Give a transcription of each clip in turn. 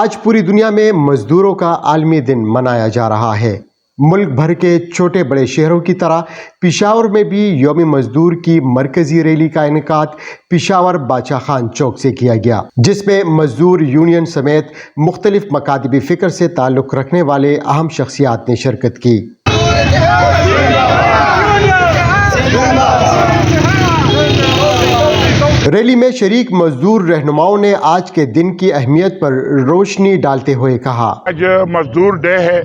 آج پوری دنیا میں مزدوروں کا عالمی دن منایا جا رہا ہے۔ ملک بھر کے چھوٹے بڑے شہروں کی طرح پشاور میں بھی یوم مزدور کی مرکزی ریلی کا انعقاد پشاور باچا خان چوک سے کیا گیا، جس میں مزدور یونین سمیت مختلف مکاتبی فکر سے تعلق رکھنے والے اہم شخصیات نے شرکت کی۔ ریلی میں شریک مزدور رہنماؤں نے آج کے دن کی اہمیت پر روشنی ڈالتے ہوئے کہا، آج مزدور ڈے ہے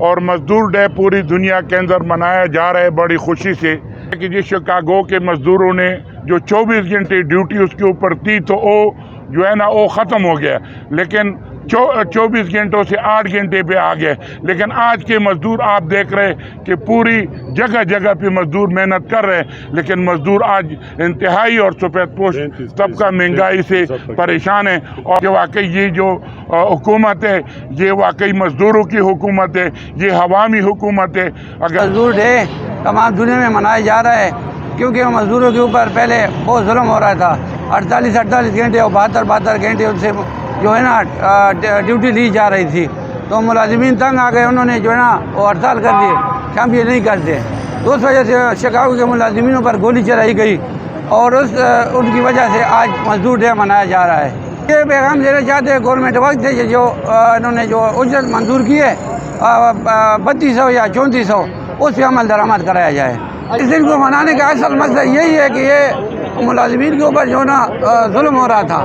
اور مزدور ڈے پوری دنیا کے اندر منایا جا رہا ہے بڑی خوشی سے کہ جس شکاگو کے مزدوروں نے جو 24 گھنٹے ڈیوٹی اس کے اوپر تھی تو وہ جو ہے نا وہ ختم ہو گیا، لیکن 24 گھنٹوں سے 8 گھنٹے پہ آ گئے۔ لیکن آج کے مزدور آپ دیکھ رہے کہ پوری جگہ جگہ پہ مزدور محنت کر رہے ہیں، لیکن مزدور آج انتہائی اور سفید پوش طبقہ مہنگائی سے پریشان ہے، اور واقعی یہ جو حکومت ہے یہ واقعی مزدوروں کی حکومت ہے، یہ عوامی حکومت ہے۔ مزدور ڈے تمام دنیا میں منایا جا رہا ہے کیونکہ مزدوروں کے اوپر پہلے بہت ظلم ہو رہا تھا، 48 گھنٹے اور 72 گھنٹے ان سے جو ہے نا ڈیوٹی لی جا رہی تھی، تو ملازمین تنگ آ گئے، انہوں نے جو ہے نا وہ ہڑتال کر دی کہ ہم یہ نہیں کرتے، تو اس وجہ سے شکاگو کے ملازمینوں پر گولی چلائی گئی اور ان کی وجہ سے آج مزدور ڈے منایا جا رہا ہے۔ یہ پیغام دینا چاہتے ہیں گورنمنٹ وقت ہے کہ جو انہوں نے جو اجرت منظور کی ہے 3200 یا 3400 اس پہ عمل درآمد کرایا جائے۔ اس دن کو منانے کا اصل مقصد یہی ہے کہ یہ ملازمین کے اوپر جو ہے نا ظلم ہو رہا تھا،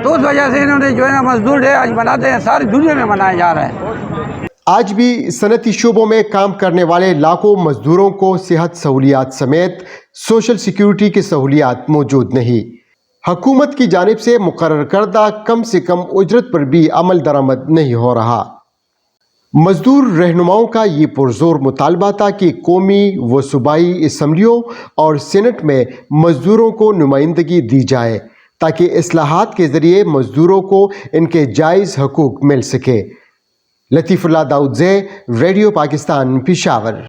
تو اس وجہ سے انہوں نے جو ہے نا مزدور ڈے آج مناتے ہیں، ساری دنیا میں منایا جا رہا ہے۔ آج بھی صنعتی شعبوں میں کام کرنے والے لاکھوں مزدوروں کو صحت سہولیات سمیت سوشل سیکیورٹی کی سہولیات موجود نہیں۔ حکومت کی جانب سے مقرر کردہ کم سے کم اجرت پر بھی عمل درآمد نہیں ہو رہا۔ مزدور رہنماؤں کا یہ پرزور مطالبہ تھا کہ قومی و صوبائی اسمبلیوں اور سینٹ میں مزدوروں کو نمائندگی دی جائے تاکہ اصلاحات کے ذریعے مزدوروں کو ان کے جائز حقوق مل سکے۔ لطیف اللہ داؤد زے، ریڈیو پاکستان، پشاور۔